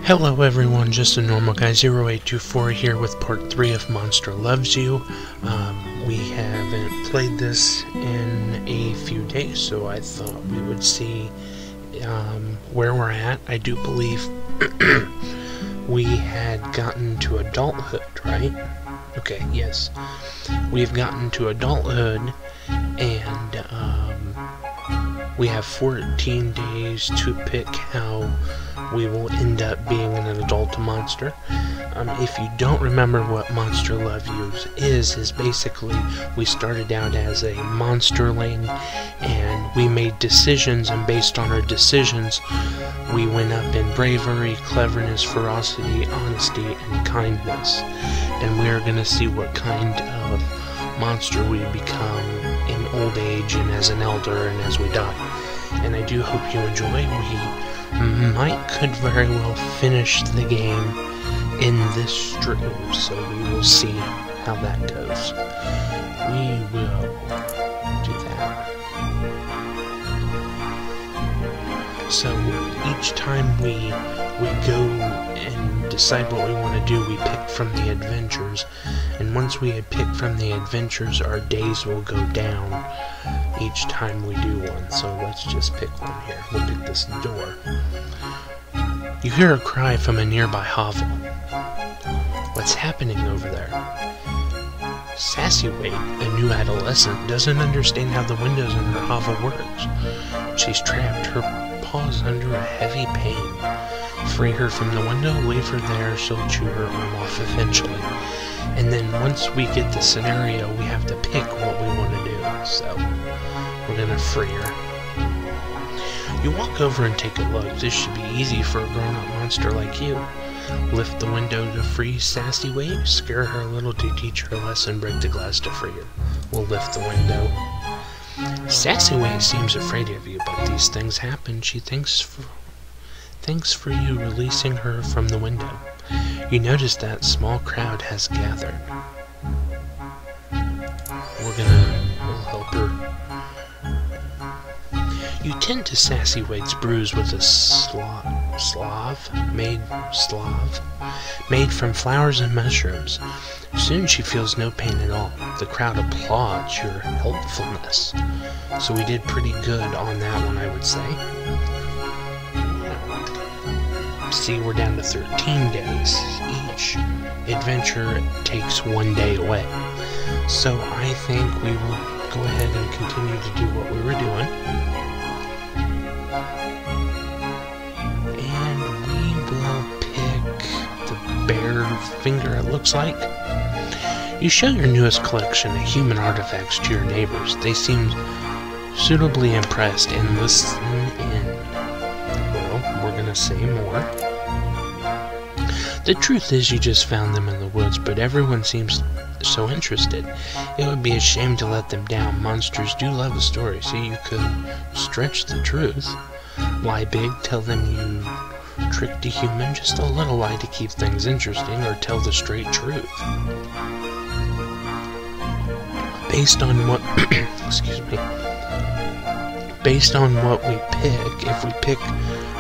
Hello everyone, just a normal guy 0824 here with part 3 of Monster Loves You. We haven't played this in a few days, so I thought we would see where we're at. I do believe we had gotten to adulthood, right? Okay, yes. We've gotten to adulthood, and we have 14 days to pick how we will end up being an adult monster. If you don't remember what Monster Love You is basically we started out as a monsterling and we made decisions, and based on our decisions we went up in bravery, cleverness, ferocity, honesty, and kindness. And we are going to see what kind of monster we become in old age and as an elder and as we die. And I do hope you enjoy. We could very well finish the game in this stream, so we will see how that goes. We will do that. So each time we go and decide what we want to do, we pick from the adventures, and once we had picked from the adventures, our days will go down each time we do one. So let's just pick one here. We'll pick this door. You hear a cry from a nearby hovel. What's happening over there? Sassy Wade, a new adolescent, doesn't understand how the windows in her hovel works. She's trapped, her paws under a heavy pain. Free her from the window, leave her there, she'll chew her arm off eventually. And then once we get the scenario, we have to pick what we want to do. So we're gonna free her. You walk over and take a look. This should be easy for a grown-up monster like you. Lift the window to free Sassy Wade, scare her a little to teach her a lesson, break the glass to free her. We'll lift the window. Sassy Wade seems afraid of you, but these things happen. She thanks for you releasing her from the window. You notice that small crowd has gathered. We'll help her. You tend to Sassy Wade's bruise with a salve made from flowers and mushrooms. Soon she feels no pain at all. The crowd applauds your helpfulness. So we did pretty good on that one, I would say. See, we're down to 13 days. Each adventure takes 1 day away. So I think we will go ahead and continue to do what we were doing. And we will pick the bear finger, it looks like. You show your newest collection of human artifacts to your neighbors. They seem suitably impressed and listen in. Well, we're gonna say more. The truth is you just found them in the woods, but everyone seems so interested. It would be a shame to let them down. Monsters do love a story, so you could stretch the truth. Lie big, tell them you tricked a human, just a little lie to keep things interesting, or tell the straight truth. Based on what excuse me. Based on what we pick, if we pick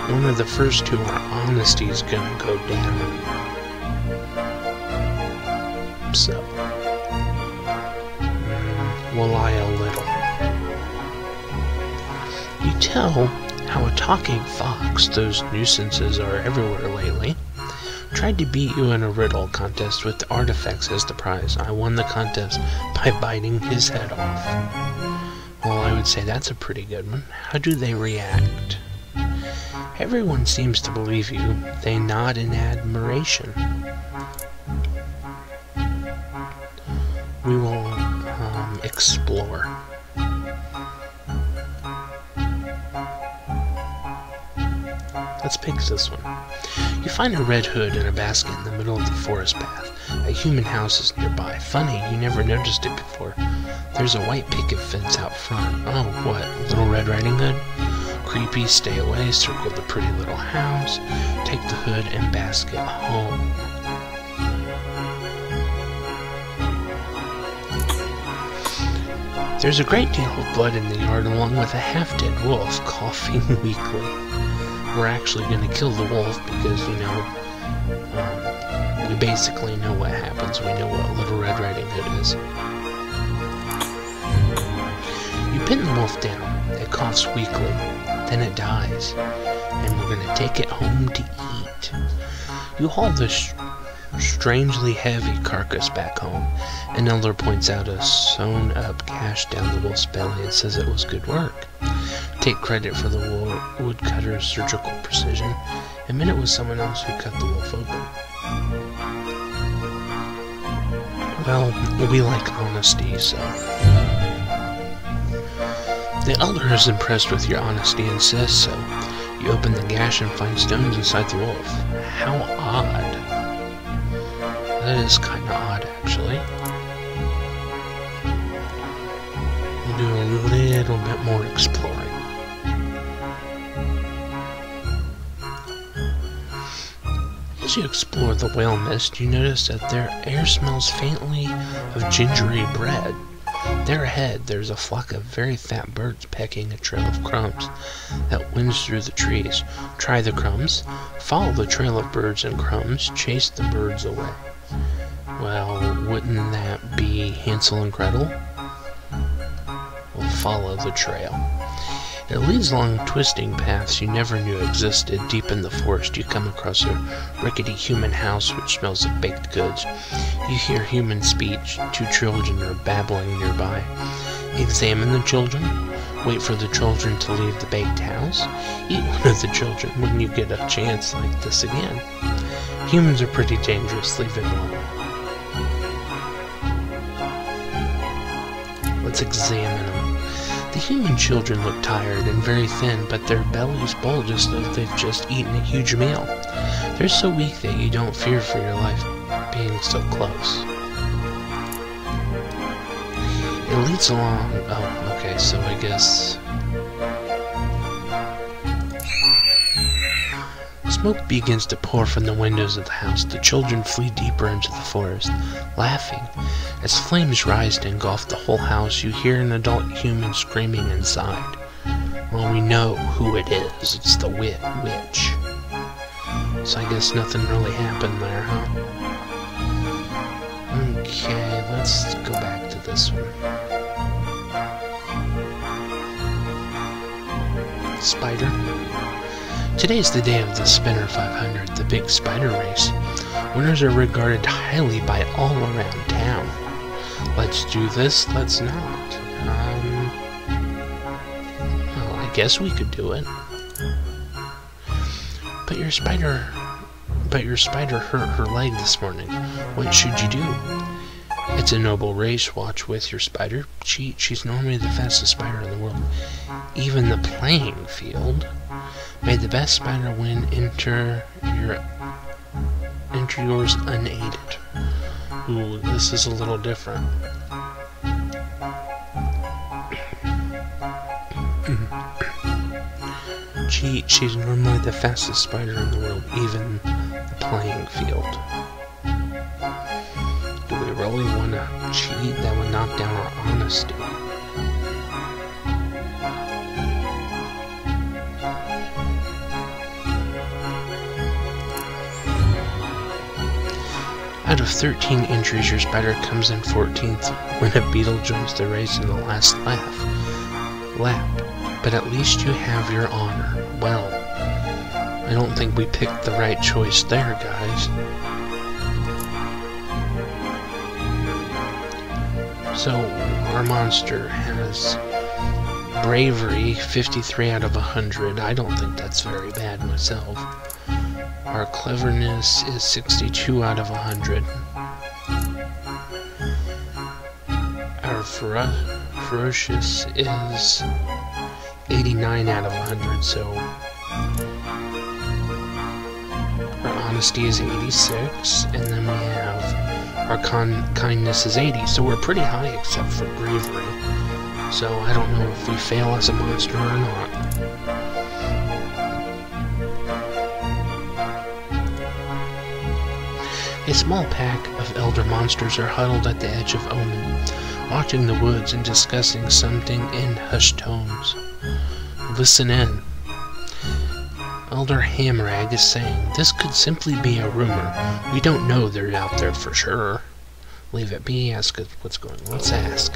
one of the first two, our honesty is gonna go down. So we'll lie a little. You tell how a talking fox, those nuisances are everywhere lately, tried to beat you in a riddle contest with artifacts as the prize. I won the contest by biting his head off. Well, I would say that's a pretty good one. How do they react? Everyone seems to believe you. They nod in admiration. We will explore. Let's pick this one. You find a red hood and a basket in the middle of the forest path. A human house is nearby. Funny, you never noticed it before. There's a white picket fence out front. Oh, what? Little Red Riding Hood? Creepy, stay away, circle the pretty little house, take the hood and basket home. There's a great deal of blood in the yard, along with a half-dead wolf coughing weakly. we're actually going to kill the wolf because, you know, we basically know what happens. We know what Little Red Riding Hood is. You pin the wolf down. It coughs weakly. Then it dies. And we're going to take it home to eat. You haul the strangely heavy carcass back home. An elder points out a sewn-up gash down the wolf's belly and says it was good work. Take credit for the woodcutter's surgical precision. Admit it was someone else who cut the wolf open. Well, we like honesty, so... The elder is impressed with your honesty and says so. You open the gash and find stones inside the wolf. How odd. That is kind of odd, actually. We'll do a little bit more exploring. As you explore the whale mist, you notice that their air smells faintly of gingery bread. There ahead, there's a flock of very fat birds pecking a trail of crumbs that winds through the trees. Try the crumbs, follow the trail of birds and crumbs, chase the birds away. Well, wouldn't that be Hansel and Gretel? We'll follow the trail. It leads along twisting paths you never knew existed. Deep in the forest, you come across a rickety human house which smells of baked goods. You hear human speech. 2 children are babbling nearby. Examine the children. Wait for the children to leave the baked house. Eat one of the children when you get a chance like this again. Humans are pretty dangerous. Leave it alone. Let's examine them. The human children look tired and very thin, but their bellies bulge as though they've just eaten a huge meal. They're so weak that you don't fear for your life being so close. It leads along... Oh, okay, so I guess... Smoke begins to pour from the windows of the house. The children flee deeper into the forest, laughing. As flames rise to engulf the whole house, you hear an adult human screaming inside. Well, we know who it is. It's the witch. So I guess nothing really happened there, huh? Okay, let's go back to this one. Spider. Today's the day of the Spinner 500, the big spider race. Winners are regarded highly by all around town. Let's do this, let's not. Well, I guess we could do it. But your spider hurt her leg this morning. What should you do? It's a noble race. Watch with your spider. She's normally the fastest spider in the world. Even the playing field. May the best spider win. Enter yours unaided. Ooh, this is a little different. She's normally the fastest spider in the world, even the playing field. Do we really want to cheat? That would knock down our honesty. Out of 13 entries, your spider comes in 14th when a beetle joins the race in the last lap. But at least you have your honor. Well, I don't think we picked the right choice there, guys. So, our monster has bravery, 53 out of 100. I don't think that's very bad myself. Our cleverness is 62 out of 100. Our ferocious is 89 out of 100, so our honesty is 86, and then we have our kindness is 80, so we're pretty high except for bravery. So I don't know if we fail as a monster or not. A small pack of elder monsters are huddled at the edge of Omen, watching the woods and discussing something in hushed tones. Listen in. Elder Hamrag is saying this could simply be a rumor. We don't know they're out there for sure. Leave it be, ask what's going on. Let's ask.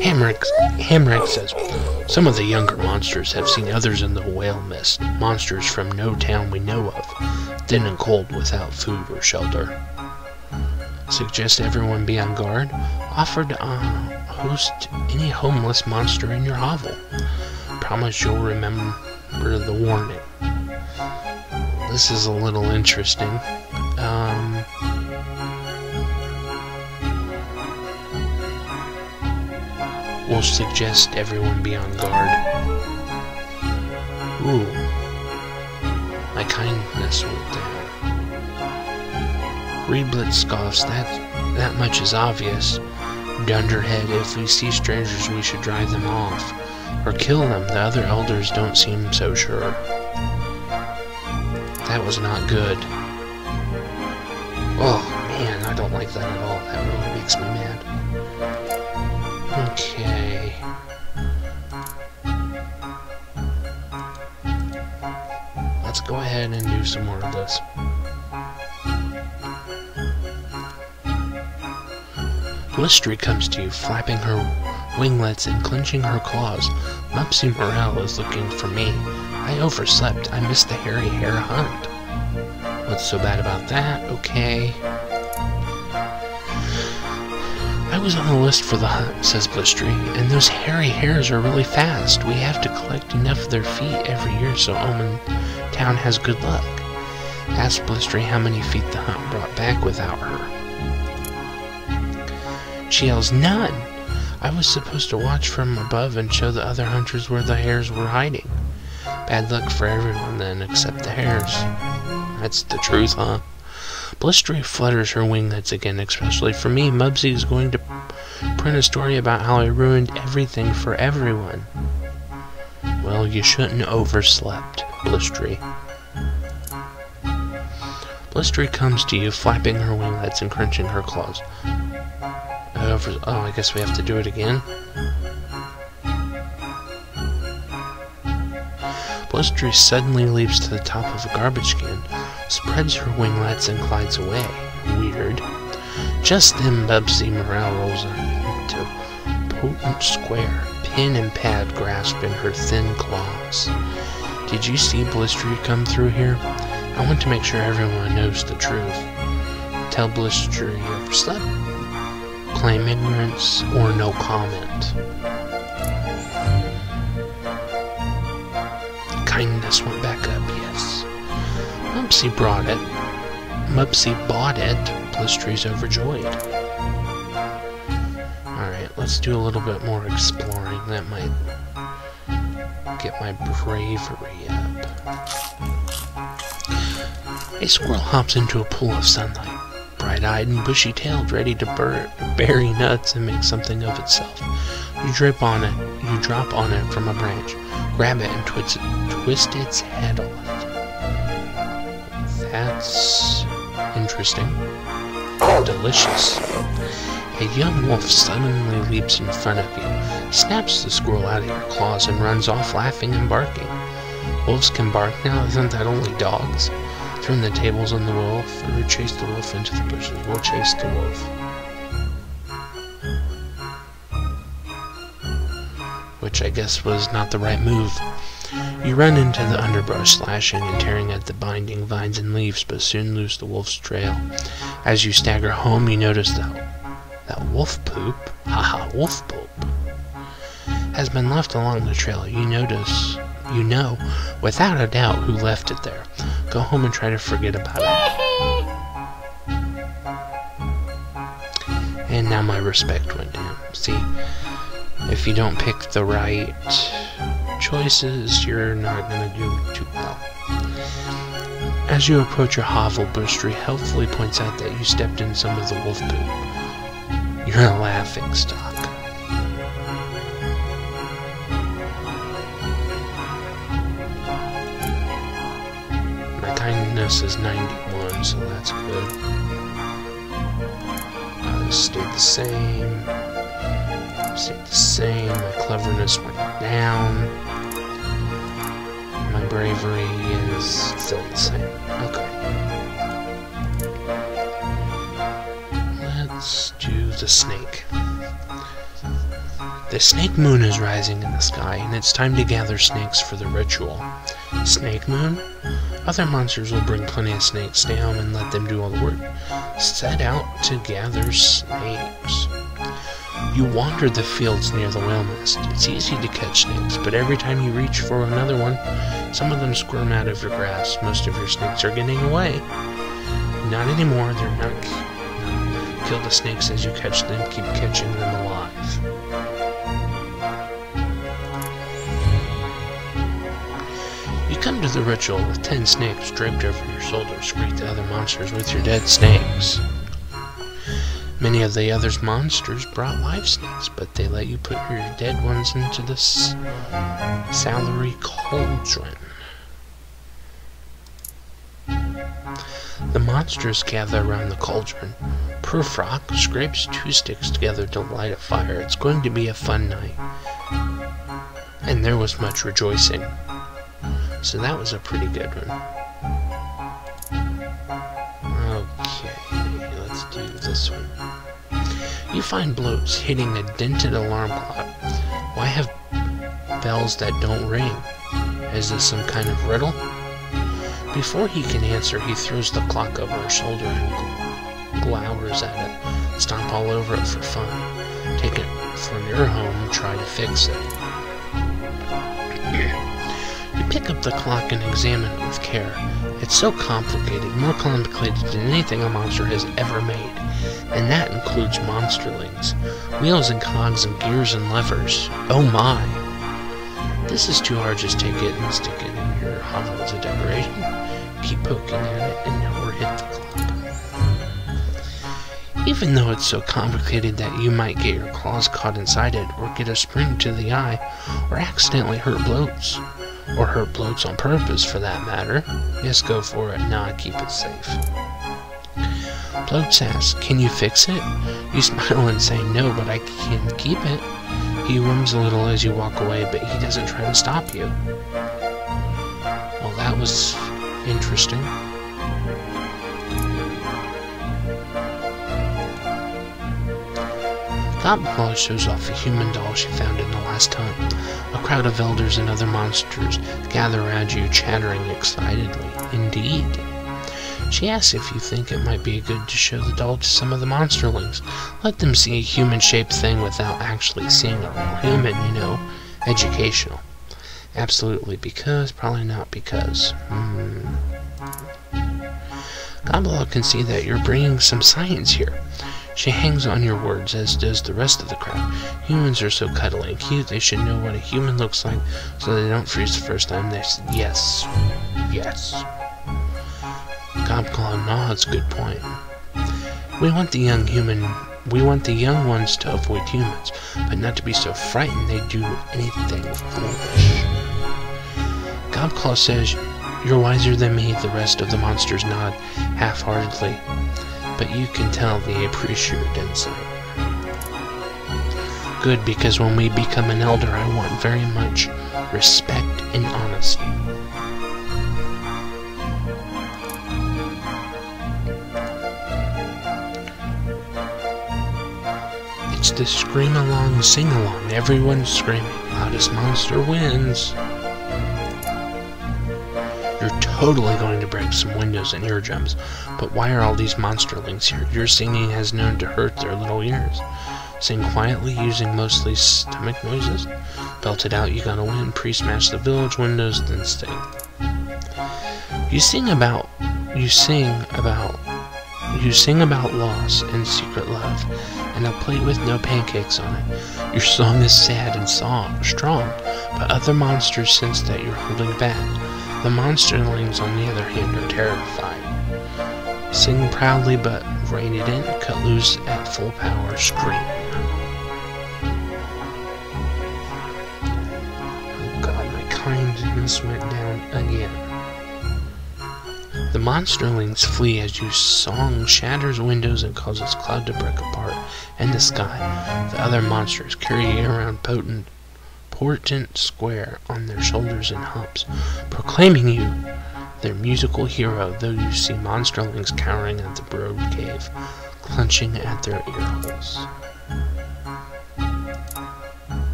Hamrag says, some of the younger monsters have seen others in the whale mist. Monsters from no town we know of. Thin and cold without food or shelter. Suggest everyone be on guard. Offer to host any homeless monster in your hovel. Promise you'll remember the warning. This is a little interesting. We'll suggest everyone be on guard. Ooh. My kindness went down. Reedblitz scoffs, that much is obvious. Dunderhead, if we see strangers we should drive them off. Or kill them, the other elders don't seem so sure. That was not good. Oh man, I don't like that at all. That really makes me mad. Okay. Let's go ahead and do some more of this. Blistry comes to you, flapping her winglets and clenching her claws. Mupsy Morel is looking for me. I overslept. I missed the hairy hare hunt. What's so bad about that? Okay. I was on the list for the hunt, says Blistry, and those hairy hares are really fast. We have to collect enough of their feet every year so Omen Town has good luck. Ask Blistry how many feet the hunt brought back without her. She yells, none! I was supposed to watch from above and show the other hunters where the hares were hiding. Bad luck for everyone then, except the hares. That's the truth, huh? Blistry flutters her winglets again, especially for me. Mubsy is going to print a story about how I ruined everything for everyone. Well, you shouldn't have overslept, Blistry. Blistry comes to you, flapping her winglets and crunching her claws. Oh, I guess we have to do it again. Blistry suddenly leaps to the top of a garbage can, spreads her winglets, and glides away. Weird. Just then, Bubsy Morale rolls into a potent square, pen and pad grasped in her thin claws. Did you see Blistry come through here? I want to make sure everyone knows the truth. Tell Blistry you overslept. Claim ignorance or no comment. Kindness went back up, yes. Mupsy bought it. Blistry's overjoyed. Alright, let's do a little bit more exploring. That might get my bravery up. A squirrel hops into a pool of sunlight. Bright-eyed and bushy-tailed, ready to bury nuts and make something of itself. You drop on it from a branch, grab it and twist its head off. That's interesting. Delicious. A young wolf suddenly leaps in front of you, snaps the squirrel out of your claws, and runs off laughing and barking. Wolves can bark now, isn't that only dogs? Turn the tables on the wolf, or chase the wolf into the bushes. We'll chase the wolf. Which I guess was not the right move. You run into the underbrush, slashing and tearing at the binding vines and leaves, but soon lose the wolf's trail. As you stagger home, you notice that wolf poop, wolf poop, has been left along the trail. You know, without a doubt, who left it there. Go home and try to forget about it. And now my respect went down. See, if you don't pick the right choices, you're not going to do too well. As you approach your hovel, Blistry helpfully points out that you stepped in some of the wolf poop. You're a laughing stock. My kindness is 91, so that's good. Stayed the same. My cleverness went down. My and bravery is still the same. Okay. Let's do the snake. The snake moon is rising in the sky, and it's time to gather snakes for the ritual. Snake moon? Other monsters will bring plenty of snakes. Stay home and let them do all the work. Set out to gather snakes. You wander the fields near the whale nest. It's easy to catch snakes, but every time you reach for another one, some of them squirm out of your grasp. Most of your snakes are getting away. Not anymore. They're not. Kill the snakes as you catch them. Keep catching them alive. You come to the ritual with 10 snakes draped over your shoulders. Greet the other monsters with your dead snakes. Many of the other monsters brought live snakes, but they let you put your dead ones into the salary cauldron. The monsters gather around the cauldron. Perfrock scrapes 2 sticks together to light a fire. It's going to be a fun night. And there was much rejoicing. So that was a pretty good one. Okay, let's do this one. You find Bloats hitting a dented alarm clock. Why have bells that don't ring? Is this some kind of riddle? Before he can answer, he throws the clock over her shoulder and glowers at it. Stomp all over it for fun. Take it from your home, try to fix it. You pick up the clock and examine it with care. It's so complicated, more complicated than anything a monster has ever made. And that includes monsterlings. Wheels and cogs and gears and levers. Oh my! This is too hard, just take it and stick it in your hovel as a decoration. Keep poking at it and never hit the clock. Even though it's so complicated that you might get your claws caught inside it, or get a spring to the eye, or accidentally hurt Bloats. Or hurt Bloats on purpose, for that matter. Yes, go for it. Nah, keep it safe. Bloats asks, can you fix it? You smile and say, no, but I can keep it. He whims a little as you walk away, but he doesn't try to stop you. Well, that was interesting. Gobble shows off a human doll she found in the last hunt. A crowd of elders and other monsters gather around you, chattering excitedly. Indeed. She asks if you think it might be good to show the doll to some of the monsterlings. Let them see a human-shaped thing without actually seeing a real human, you know. Educational. Absolutely because, probably not because. Gobble can see that you're bringing some science here. She hangs on your words, as does the rest of the crowd. Humans are so cuddly and cute, they should know what a human looks like, so they don't freeze the first time they say yes. Yes. Gobclaw nods, good point. We want the young ones to avoid humans, but not to be so frightened they do anything foolish. Gobclaw says, you're wiser than me. The rest of the monsters nod half-heartedly, but you can tell they appreciate your insight. Good, because when we become an elder, I want very much respect and honesty. It's the scream-along, sing-along. Everyone's screaming. Loudest monster wins. You're totally going to break some windows and eardrums, but why are all these monsterlings here? Your singing has known to hurt their little ears. Sing quietly, using mostly stomach noises. Belt it out, you gotta win. Pre-smash the village windows, then sing. You sing about loss and secret love, and a plate with no pancakes on it. Your song is sad and strong, but other monsters sense that you're holding back. The monsterlings, on the other hand, are terrified. Sing proudly, but rein it in. Cut loose at full power. Scream. Oh god, my kindness went down again. The monsterlings flee as your song shatters windows and causes cloud to break apart in the sky. The other monsters carry you around potent important square on their shoulders and humps, proclaiming you their musical hero, though you see monsterlings cowering at the broad cave, clenching at their ear holes.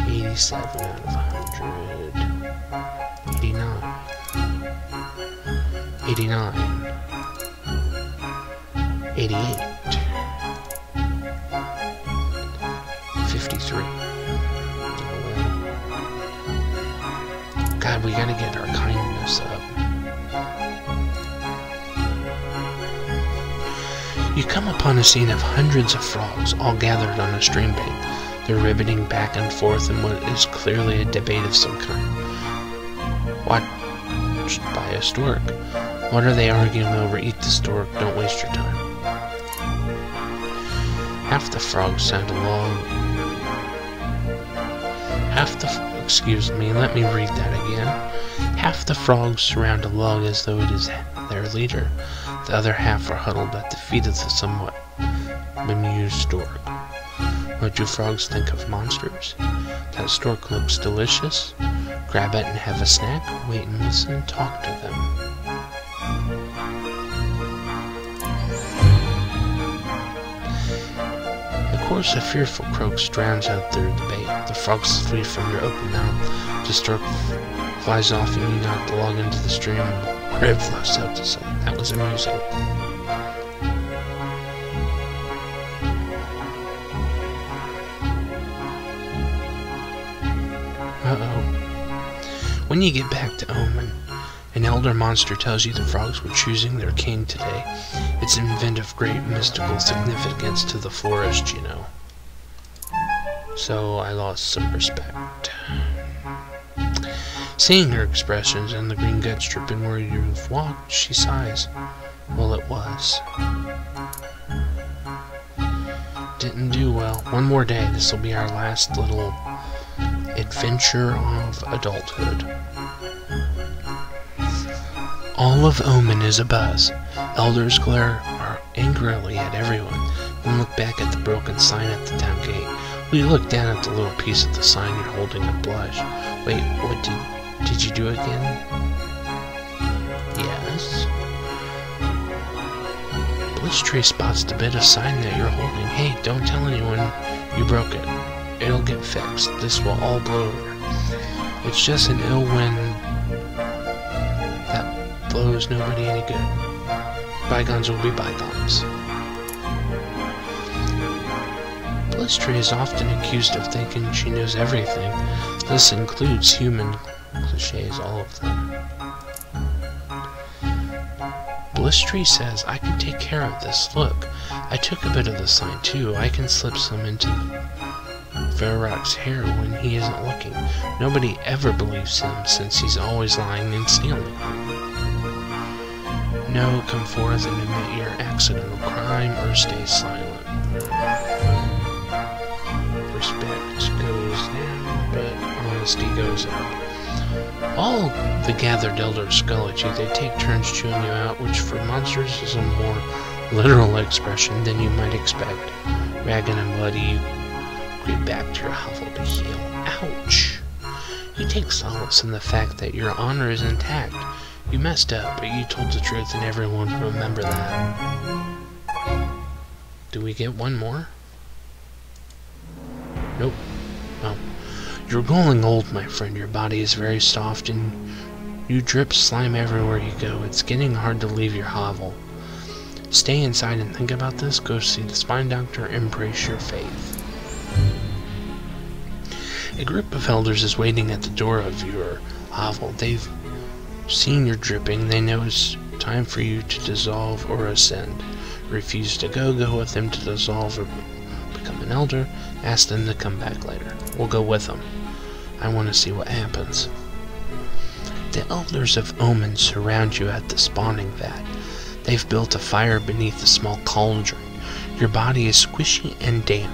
87 out of 100. 89. 89. 88. 53. God, we gotta get our kindness up. You come upon a scene of hundreds of frogs, all gathered on a stream bank. They're ribbiting back and forth in what is clearly a debate of some kind. Watched by a stork. What are they arguing over? Eat the stork, don't waste your time. Half the frogs sound along. Excuse me, let me read that again. Half the frogs surround a log as though it is their leader. The other half are huddled at the feet of the somewhat bemused stork. What do frogs think of monsters? That stork looks delicious. Grab it and have a snack. Wait and listen, talk to them. A chorus of fearful croaks drowns out their debate. The frogs flee from your open mouth. The stork flies off and you knock the log into the stream where it floats out to sight. That was amusing. Uh-oh. When you get back to Omen, an elder monster tells you the frogs were choosing their king today. It's an event of great mystical significance to the forest, you know. So I lost some respect. Seeing her expressions and the green guts dripping where you've walked, she sighs. Well, it was. Didn't do well. One more day. This'll be our last little adventure of adulthood. All of Omen is abuzz. Elders glare angrily at everyone, then look back at the broken sign at the town gate. We look down at the little piece of the sign you're holding and blush. Wait, what did you do again? Yes? Blitz spots the bit of sign that you're holding. Hey, don't tell anyone you broke it. It'll get fixed. This will all blow over. It's just an ill wind that blows nobody any good. Bygones will be bygones. Blistry is often accused of thinking she knows everything. This includes human cliches, all of them. Blistry says, I can take care of this. Look, I took a bit of the sign too. I can slip some into Varrock's hair when he isn't looking. Nobody ever believes him since he's always lying and stealing. No, come forth and admit your accidental crime or stay silent. Respect goes down, but honesty goes up. All the gathered elders scull at you. They take turns chewing you out, which for monsters is a more literal expression than you might expect. Ragged and bloody, you creep back to your hovel to heal. Ouch! You take solace in the fact that your honor is intact. You messed up, but you told the truth and everyone will remember that. Do we get one more? Nope. Oh. You're growing old, my friend. Your body is very soft and you drip slime everywhere you go. It's getting hard to leave your hovel. Stay inside and think about this. Go see the spine doctor. Embrace your faith. A group of elders is waiting at the door of your hovel. They've seen your dripping. They know it's time for you to dissolve or ascend. Refuse to go with them to dissolve or become an elder. Ask them to come back later. We'll go with them. I want to see what happens. The elders of Omen surround you at the spawning vat. They've built a fire beneath a small cauldron. Your body is squishy and damp.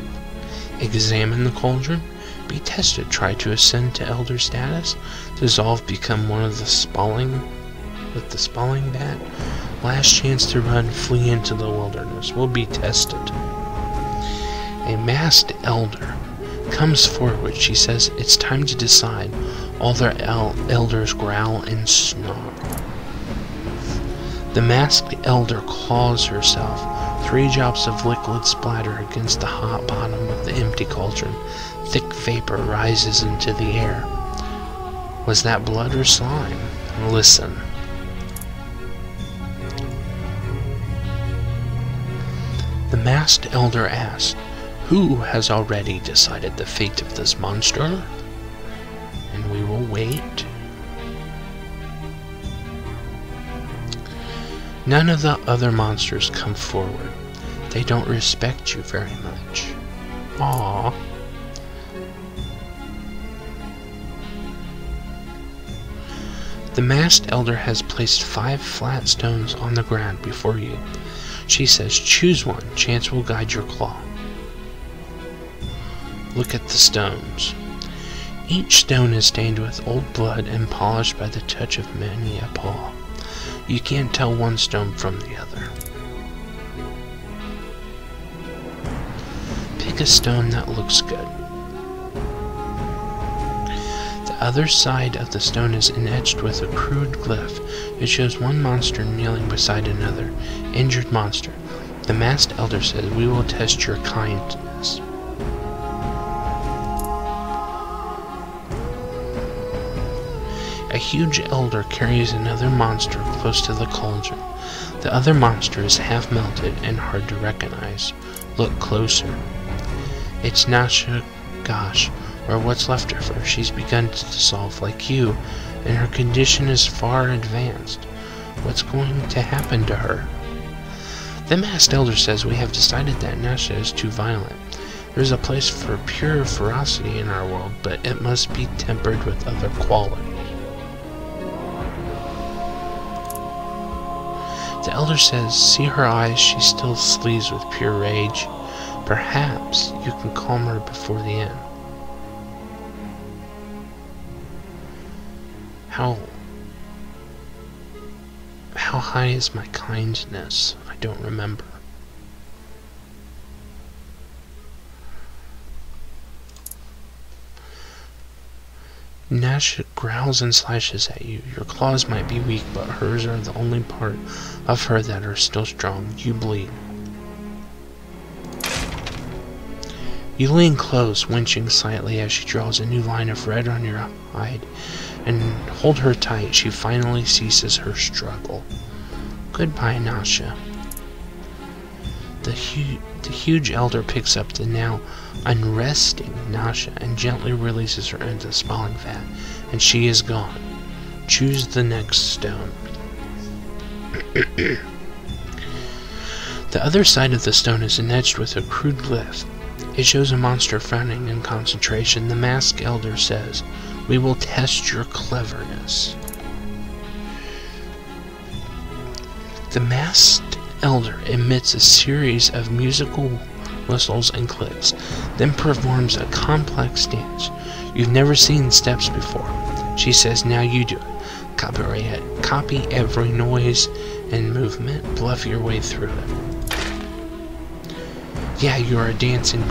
Examine the cauldron. Be tested. Try to ascend to elder status. Dissolve. Become one of the spawning with the spawning vat. Last chance to run. Flee into the wilderness. Will be tested. A masked elder comes forward. She says it's time to decide. All their elders growl and snarl. The masked elder claws herself. 3 drops of liquid splatter against the hot bottom of the empty cauldron. Thick vapor rises into the air. Was that blood or slime? Listen. The masked elder asked, "Who has already decided the fate of this monster?" And we will wait. None of the other monsters come forward. They don't respect you very much. Aww. The masked elder has placed 5 flat stones on the ground before you. She says, choose one. Chance will guide your claw. Look at the stones. Each stone is stained with old blood and polished by the touch of many a paw. You can't tell one stone from the other. Pick a stone that looks good. The other side of the stone is etched with a crude glyph. It shows one monster kneeling beside another, injured monster. The masked elder says, "We will test your kindness." A huge elder carries another monster close to the cauldron. The other monster is half melted and hard to recognize. Look closer. It's Nasha Gosh, or what's left of her. She's begun to dissolve like you, and her condition is far advanced. What's going to happen to her? The masked elder says, "We have decided that Nasha is too violent. There's a place for pure ferocity in our world, but it must be tempered with other qualities." The elder says, "See her eyes, she still sleeves with pure rage. Perhaps you can calm her before the end." How high is my kindness? I don't remember. Nash growls and slashes at you. Your claws might be weak, but hers are the only part of her that are still strong. You bleed. You lean close, winching slightly as she draws a new line of red on your hide, and hold her tight. She finally ceases her struggle. Goodbye, Nasha. The huge elder picks up the now unresting Nasha and gently releases her into the spawning vat, and she is gone. Choose the next stone. The other side of the stone is etched with a crude glyph. It shows a monster frowning in concentration. The masked elder says, "We will test your cleverness." The masked elder emits a series of musical whistles and clicks, then performs a complex dance. You've never seen steps before. She says, "Now you do it. Copy every noise and movement. Bluff your way through it." Yeah, you're a dancing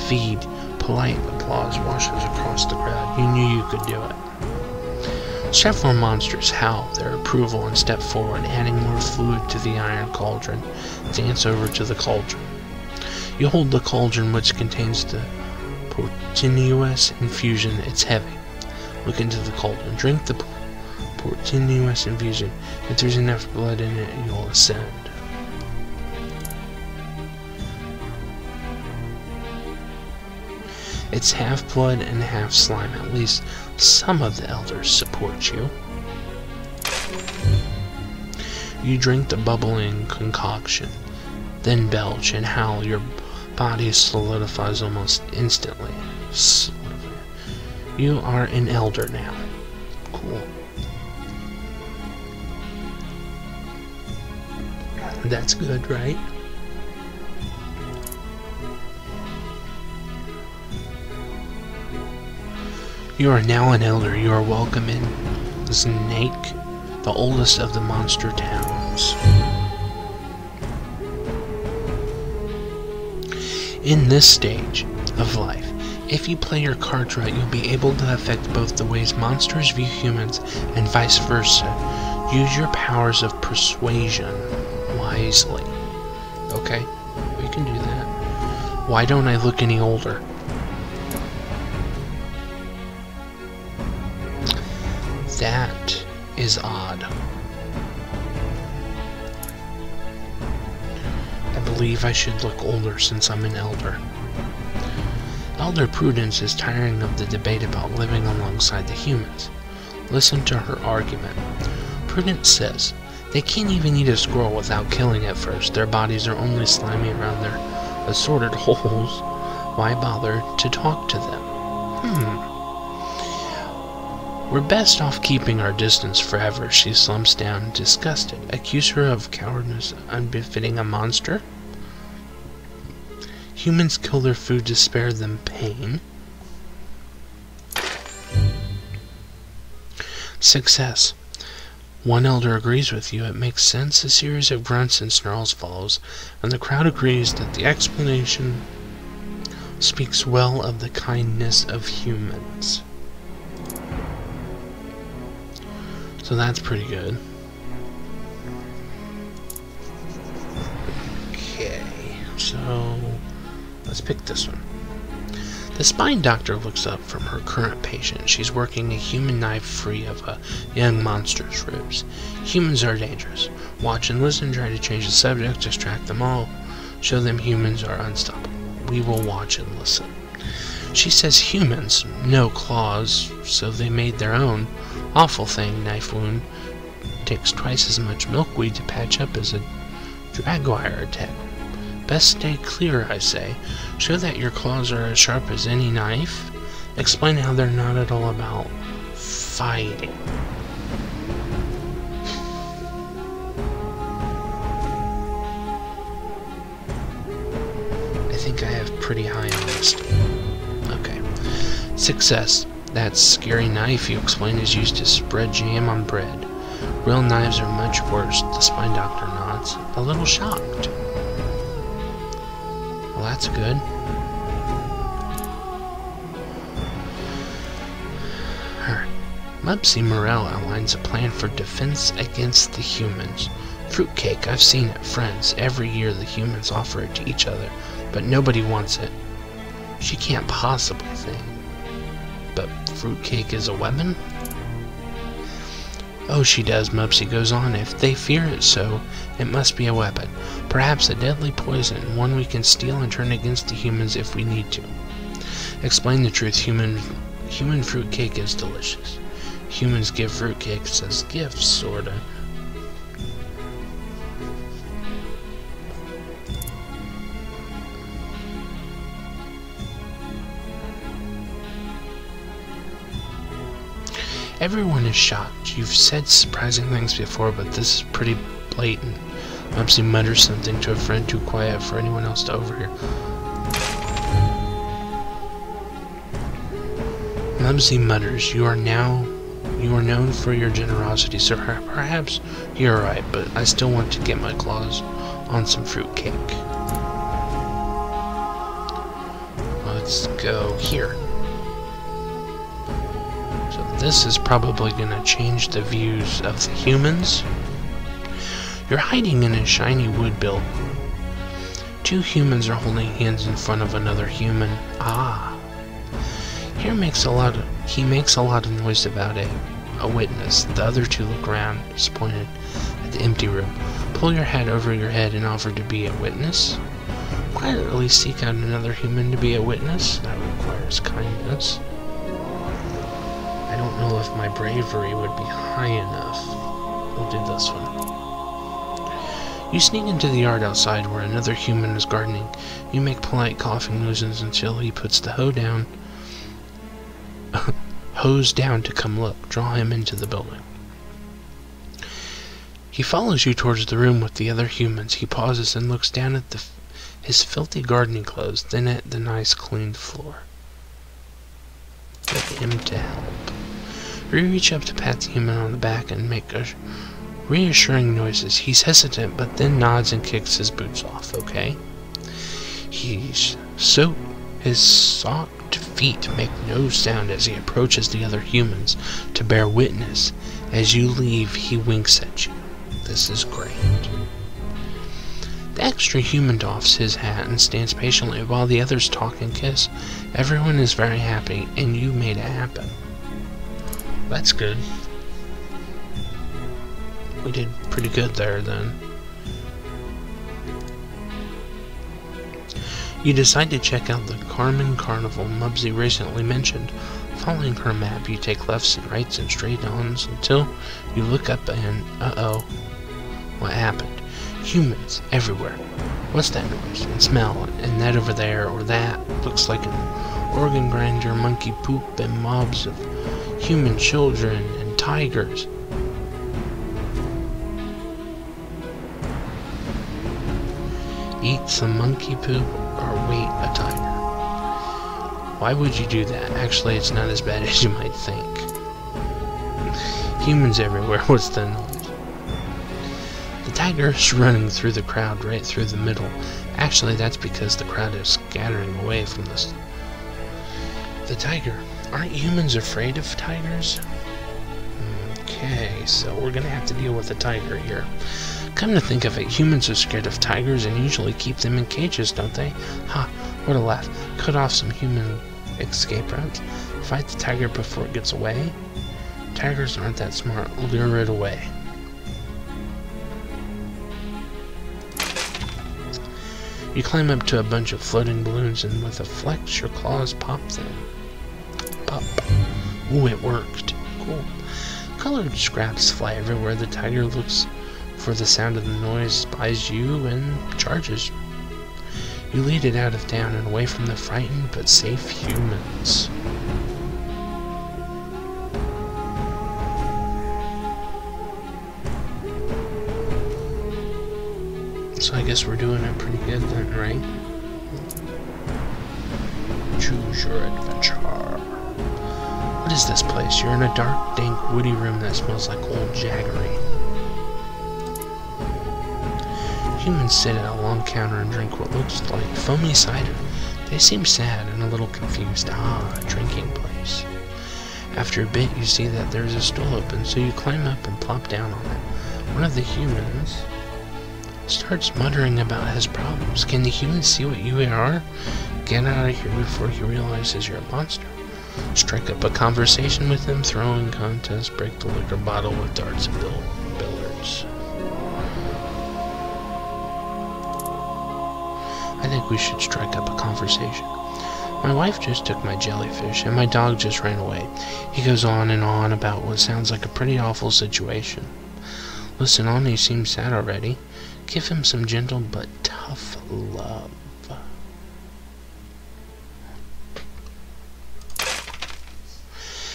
feed. Polite applause washes across the crowd. You knew you could do it. Several monsters howl their approval and step forward, adding more fluid to the iron cauldron. Dance over to the cauldron. You hold the cauldron, which contains the portinius infusion. It's heavy. Look into the cauldron. Drink the portinius infusion. If there's enough blood in it, you'll ascend. It's half blood and half slime. At least some of the elders support you. You drink the bubbling concoction, then belch and howl. Your body solidifies almost instantly. You are an elder now. Cool. That's good, right? You are now an elder. You are welcome in Snake, the oldest of the monster towns. In this stage of life, If you play your cards right, you'll be able to affect both the ways monsters view humans and vice versa. Use your powers of persuasion wisely. Okay, we can do that. Why don't I look any older? That is odd. I believe I should look older since I'm an elder. Elder Prudence is tiring of the debate about living alongside the humans. Listen to her argument. Prudence says, they can't even eat a squirrel without killing it first. Their bodies are only slimy around their assorted holes. Why bother to talk to them? We're best off keeping our distance forever. She slumps down, disgusted. Accuse her of cowardice unbefitting a monster? Humans kill their food to spare them pain. Success. One elder agrees with you. It makes sense. A series of grunts and snarls follows, and the crowd agrees that the explanation speaks well of the kindness of humans. So that's pretty good. Okay, so let's pick this one. The spine doctor looks up from her current patient. She's working a human knife free of a young monster's ribs. Humans are dangerous. Watch and listen, try to change the subject, distract them all. Show them humans are unstoppable. We will watch and listen. She says humans, no claws, so they made their own. Awful thing, knife wound. Takes twice as much milkweed to patch up as a dragwire attack. Best stay clear, I say. Show that your claws are as sharp as any knife. Explain how they're not at all about fighting. I think I have pretty high on this. Okay. Success. That scary knife you explain is used to spread jam on bread. Real knives are much worse. The spine doctor nods, a little shocked. Well, that's good. Mubsy Morel outlines a plan for defense against the humans. Fruitcake, I've seen it, friends. Every year the humans offer it to each other, but nobody wants it. She can't possibly think. But fruitcake is a weapon? Oh, she does, Mubsy goes on. If they fear it so, it must be a weapon. Perhaps a deadly poison, one we can steal and turn against the humans if we need to. Explain the truth, human fruitcake is delicious. Humans give fruitcakes as gifts, sorta. Everyone is shocked. You've said surprising things before, but this is pretty blatant. Mubsy mutters something to a friend too quiet for anyone else to overhear. Mubsy mutters, you are known for your generosity, so perhaps you're right, but I still want to get my claws on some fruitcake. Let's go here. This is probably going to change the views of the humans. You're hiding in a shiny wood building. Two humans are holding hands in front of another human. Ah. He makes a lot of noise about a witness. The other two look around, disappointed at the empty room. Pull your hat over your head and offer to be a witness. Quietly seek out another human to be a witness. That requires kindness. I don't know if my bravery would be high enough. We'll do this one. You sneak into the yard outside where another human is gardening. You make polite coughing noises until he puts the hose down to come look. Draw him into the building. He follows you towards the room with the other humans. He pauses and looks down at his filthy gardening clothes, then at the nice clean floor. Get him to help. You reach up to pat the human on the back and make reassuring noises. He's hesitant, but then nods and kicks his boots off, okay? His soaked webbed feet make no sound as he approaches the other humans to bear witness. As you leave, he winks at you. This is great. The extra human doffs his hat and stands patiently while the others talk and kiss. Everyone is very happy, and you made it happen. That's good. We did pretty good there, then. You decide to check out the Carmen Carnival Mubsy recently mentioned. Following her map, you take lefts and rights and straight-ons until you look up and, uh-oh, what happened? Humans everywhere. What's that noise and smell? And that over there, or that, looks like an organ grinder, monkey poop, and mobs of human children and tigers. Eat some monkey poop or wait a tiger. Why would you do that? Actually, it's not as bad as you might think. Humans everywhere. What's the noise? The tiger is running through the crowd right through the middle. Actually, that's because the crowd is scattering away from the tiger. Aren't humans afraid of tigers? Okay, so we're gonna have to deal with a tiger here. Come to think of it, humans are scared of tigers and usually keep them in cages, don't they? Ha, what a laugh. Cut off some human escape routes. Fight the tiger before it gets away. Tigers aren't that smart. Lure it away. You climb up to a bunch of floating balloons and with a flex, your claws pop them. Pop. Ooh, it worked. Cool. Colored scraps fly everywhere. The tiger looks for the sound of the noise, spies you, and charges. You lead it out of town and away from the frightened but safe humans. So I guess we're doing it pretty good then, right? Choose your adventure. What is this place? You're in a dark, dank, woody room that smells like old jaggery. Humans sit at a long counter and drink what looks like foamy cider. They seem sad and a little confused. Ah, a drinking place. After a bit, you see that there's a stool open, so you climb up and plop down on it. One of the humans starts muttering about his problems. Can the humans see what you are? Get out of here before he realizes you're a monster. Strike up a conversation with him, throwing contest, break the liquor bottle with darts and billiards. I think we should strike up a conversation. My wife just took my jellyfish, and my dog just ran away. He goes on and on about what sounds like a pretty awful situation. Listen on, he seems sad already. Give him some gentle but tough love.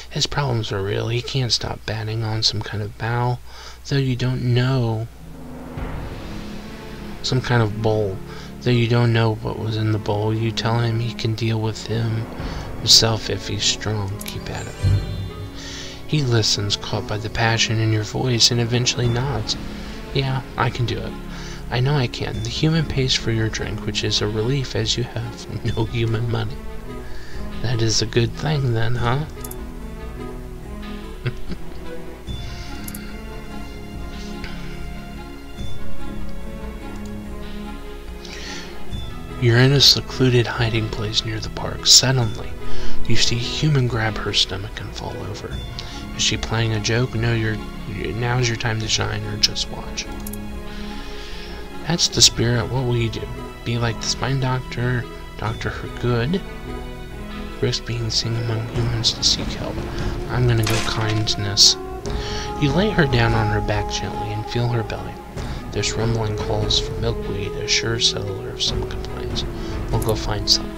His problems are real. He can't stop batting on some kind of bowl, though you don't know. Some kind of bowl. Though you don't know what was in the bowl, you tell him he can deal with himself if he's strong. Keep at it. He listens, caught by the passion in your voice, and eventually nods. Yeah, I can do it. I know I can. The human pays for your drink, which is a relief as you have no human money. That is a good thing then, huh? You're in a secluded hiding place near the park. Suddenly, you see a human grab her stomach and fall over. Is she playing a joke? No, now's your time to shine, or just watch. That's the spirit. What will you do? Be like the spine doctor, doctor her good? Risk being seen among humans to seek help. I'm gonna go kindness. You lay her down on her back gently and feel her belly. There's rumbling calls for milkweed, a sure settler of some complaints. We'll go find some.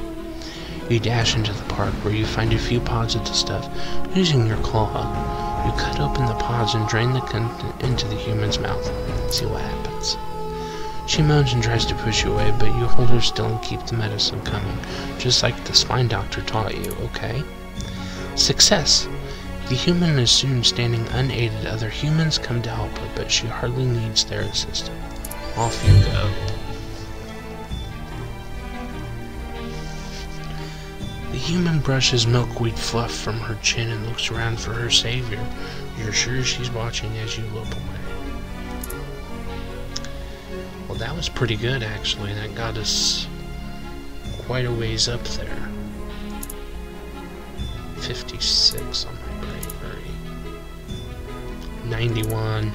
You dash into the park where you find a few pods of the stuff. Using your claw, you cut open the pods and drain the content into the human's mouth. See what happens. She moans and tries to push you away, but you hold her still and keep the medicine coming, just like the spine doctor taught you, okay? Success! The human is soon standing unaided. Other humans come to help her, but she hardly needs their assistance. Off you go. The The human brushes milkweed fluff from her chin and looks around for her savior. You're sure she's watching as you lope away. Well, that was pretty good, actually. That got us quite a ways up there. 56 on my bravery. 91.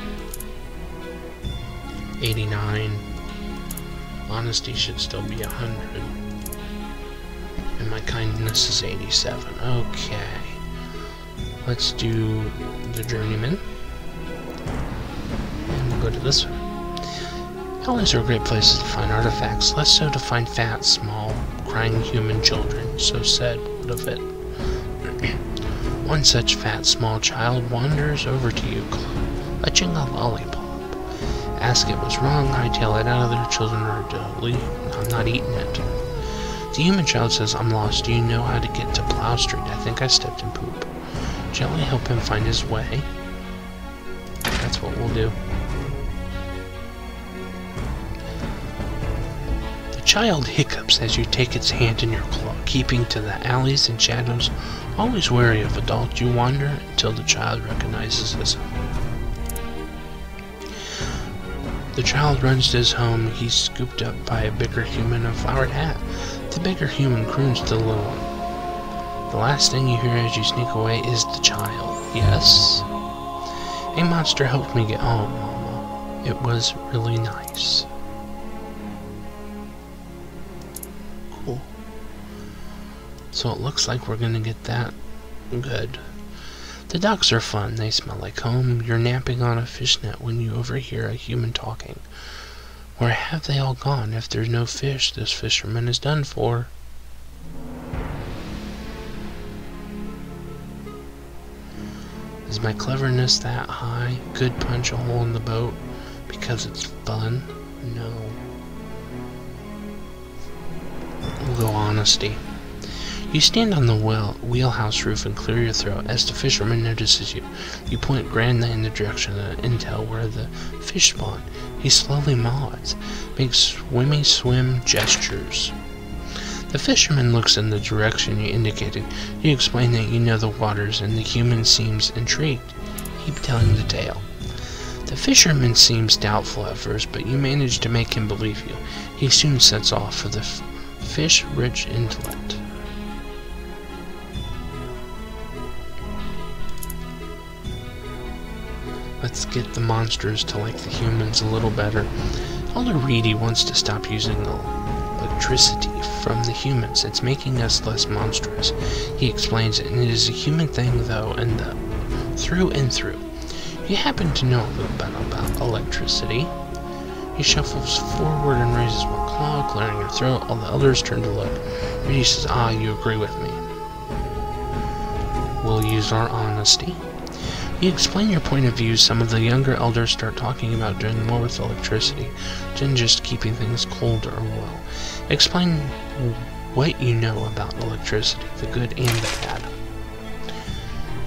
89. Honesty should still be 100. And my kindness is 87. Okay. Let's do the journeyman. And we'll go to this one. Alleys are great places to find artifacts, less so to find fat, small, crying human children. So said, what of it? One such fat, small child wanders over to you, clutching a lollipop. Ask it what's wrong, hightail it out. Other children are dully, I'm not eating it. The human child says, I'm lost. Do you know how to get to Plow Street? I think I stepped in poop. Gently help him find his way. That's what we'll do. The child hiccups as you take its hand in your claw, keeping to the alleys and shadows, always wary of adults. You wander until the child recognizes his home. The child runs to his home. He's scooped up by a bigger human in a flowered hat. The bigger human croons to the little one. The last thing you hear as you sneak away is the child. Yes? A monster helped me get home, Mama. It was really nice. Cool. So it looks like we're gonna get that good. The ducks are fun. They smell like home. You're napping on a fishnet when you overhear a human talking. Where have they all gone? If there's no fish, this fisherman is done for. Is my cleverness that high? Could punch a hole in the boat because it's fun? No. We'll go honesty. You stand on the wheelhouse roof and clear your throat as the fisherman notices you. You point grandly in the direction of the intel where the fish spawn. He slowly nods, makes swimmy swim gestures. The fisherman looks in the direction you indicated. You explain that you know the waters, and the human seems intrigued. Keep telling the tale. The fisherman seems doubtful at first, but you manage to make him believe you. He soon sets off for the fish-rich intellect. Let's get the monsters to like the humans a little better. Elder Reedy wants to stop using electricity from the humans. It's making us less monstrous. He explains it, and it is a human thing, though, and through and through. You happen to know a little bit about electricity. He shuffles forward and raises one claw, clearing your throat. All the elders turn to look. Reedy says, "Ah, you agree with me. We'll use our honesty." You explain your point of view. Some of the younger elders start talking about doing more with electricity than just keeping things cold or well. Explain what you know about electricity, the good and the bad.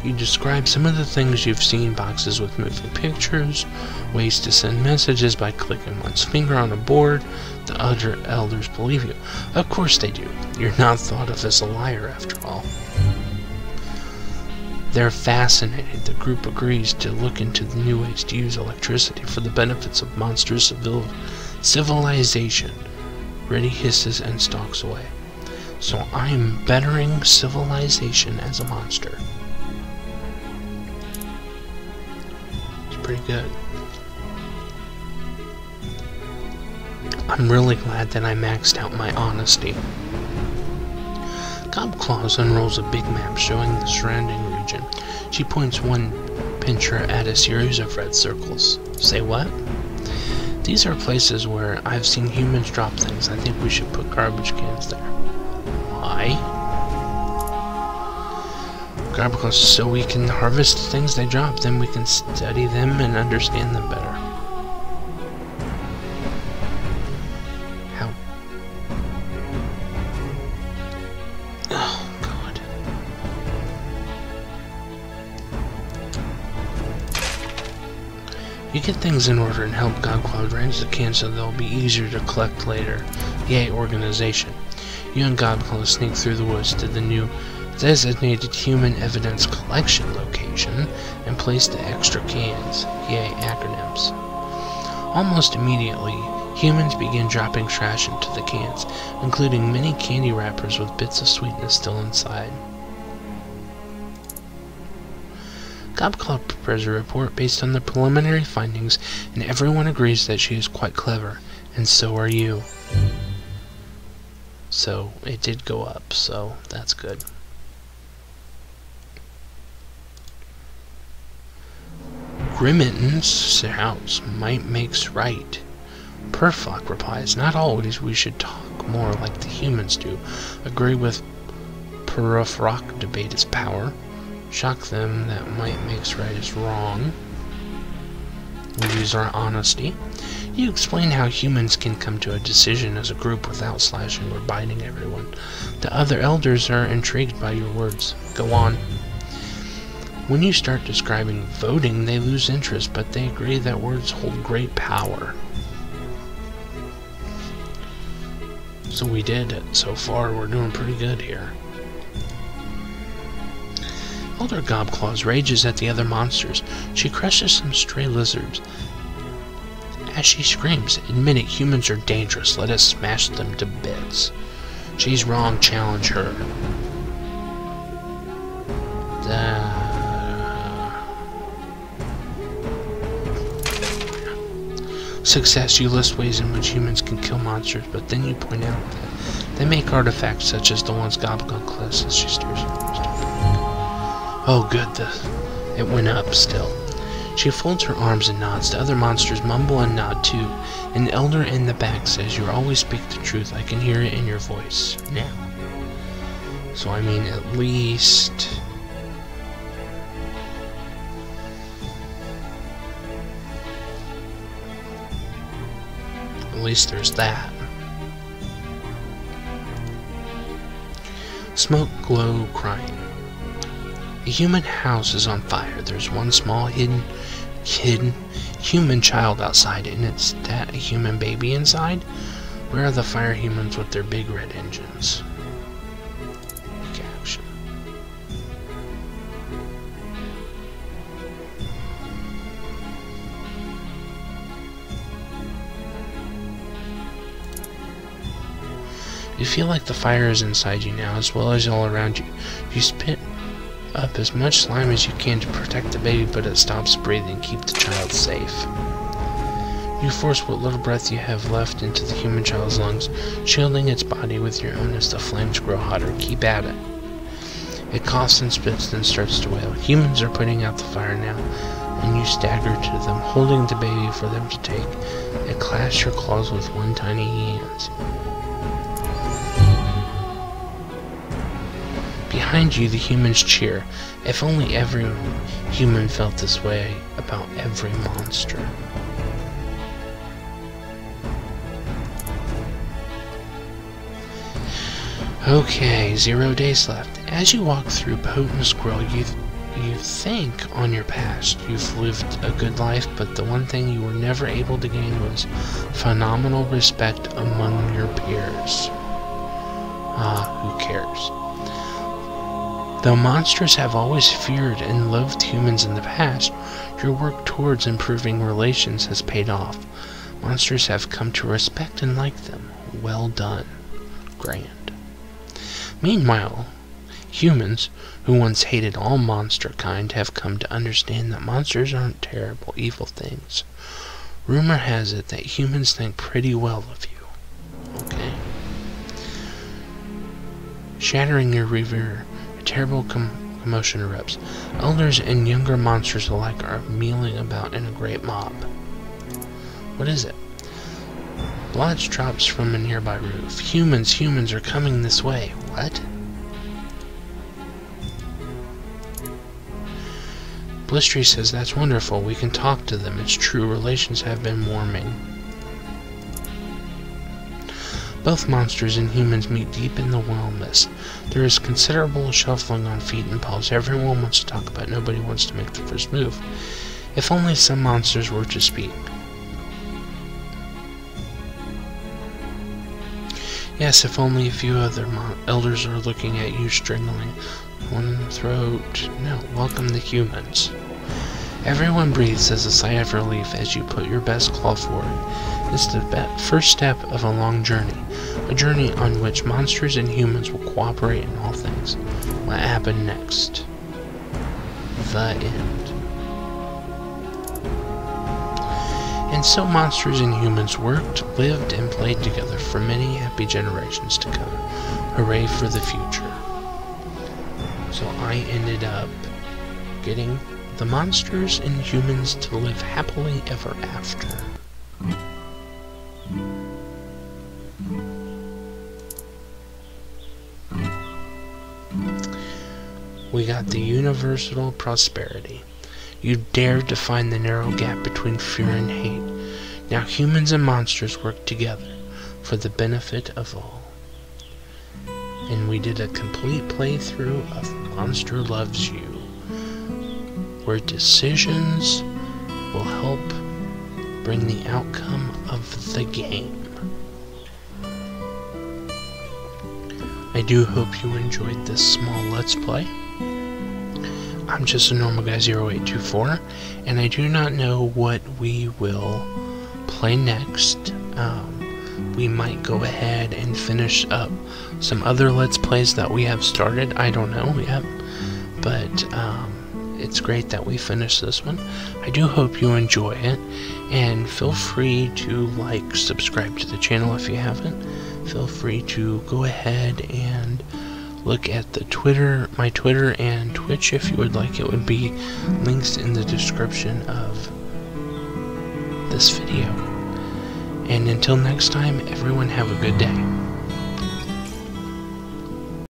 You describe some of the things you've seen: boxes with moving pictures, ways to send messages by clicking one's finger on a board. The other elders believe you. Of course they do. You're not thought of as a liar after all. They're fascinated. The group agrees to look into the new ways to use electricity for the benefits of monster civilization. Reddy hisses and stalks away. So I'm bettering civilization as a monster. It's pretty good. I'm really glad that I maxed out my honesty. Gobclaws unrolls a big map showing the surrounding region. She points one pincher at a series of red circles. Say what? These are places where I've seen humans drop things. I think we should put garbage cans there. Why? Garbage cans so we can harvest the things they drop. Then we can study them and understand them better. You get things in order and help Godclaw arrange the cans so they'll be easier to collect later. Yay, organization. You and Godclaw sneak through the woods to the new designated human evidence collection location and place the extra cans, yay acronyms. Almost immediately, humans begin dropping trash into the cans, including many candy wrappers with bits of sweetness still inside. Godclaw prepares a report based on the preliminary findings, and everyone agrees that she is quite clever, and so are you. So, it did go up, so that's good. Grimmitten's shouts, might makes right. Perflock replies, not always, we should talk more like the humans do. Agree with Perfrock, debate is power. Shock them that might makes right is wrong. We use our honesty. You explain how humans can come to a decision as a group without slashing or biting everyone. The other elders are intrigued by your words. Go on. When you start describing voting, they lose interest, but they agree that words hold great power. So we did it. So far, we're doing pretty good here. Elder Gobclaws rages at the other monsters. She crushes some stray lizards. As she screams, admit it, humans are dangerous. Let us smash them to bits. She's wrong, challenge her. Success, you list ways in which humans can kill monsters, but then you point out that they make artifacts such as the ones Gobclaws as she steers. Oh good, it went up still. She folds her arms and nods. The other monsters mumble and nod too. An elder in the back says, you always speak the truth. I can hear it in your voice now. So I mean, at least... there's that. Smoke, glow, crying. A human house is on fire. There's one small hidden human child outside, and it's that a human baby inside? Where are the fire humans with their big red engines? Big action. You feel like the fire is inside you now, as well as all around you. You spit up as much slime as you can to protect the baby, but it stops breathing. Keep the child safe. You force what little breath you have left into the human child's lungs, shielding its body with your own as the flames grow hotter. Keep at it. It coughs and spits, then starts to wail. Humans are putting out the fire now, and you stagger to them, holding the baby for them to take. It clasps your claws with one tiny hand. Behind you, the humans cheer. If only every human felt this way about every monster. Okay, 0 days left. As you walk through Potent Squirrel, you think on your past. You've lived a good life, but the one thing you were never able to gain was phenomenal respect among your peers. Who cares? Though monsters have always feared and loathed humans in the past, your work towards improving relations has paid off. Monsters have come to respect and like them. Well done. Grand. Meanwhile, humans, who once hated all monster kind, have come to understand that monsters aren't terrible, evil things. Rumor has it that humans think pretty well of you. Okay? Shattering your reverie, terrible commotion erupts. Elders and younger monsters alike are milling about in a great mob. What is it? Blood drops from a nearby roof. Humans are coming this way. What? Blistry says, that's wonderful. We can talk to them. It's true. Relations have been warming. Both monsters and humans meet deep in the wild mist. There is considerable shuffling on feet and paws. Everyone wants to talk, but nobody wants to make the first move. If only some monsters were to speak. Yes, if only a few other elders are looking at you strangling one in the throat. No, welcome the humans. Everyone breathes as a sigh of relief as you put your best claw forward. It's the first step of a long journey. A journey on which monsters and humans will cooperate in all things. What happened next? The end. And so monsters and humans worked, lived, and played together for many happy generations to come. Hooray for the future. So I ended up getting the monsters and humans to live happily ever after. We got the universal prosperity. You dared to find the narrow gap between fear and hate. Now humans and monsters work together for the benefit of all. And we did a complete playthrough of Monster Loves You, where decisions will help bring the outcome of the game. I do hope you enjoyed this small Let's Play. I'm just a normal guy 0824, and I do not know what we will play next. We might go ahead and finish up some other Let's Plays that we have started. I don't know yet, but it's great that we finished this one. I do hope you enjoy it, and feel free to subscribe to the channel if you haven't. Feel free to go ahead and look at the my Twitter and Twitch if you would like. It would be links in the description of this video. And until next time, everyone have a good day.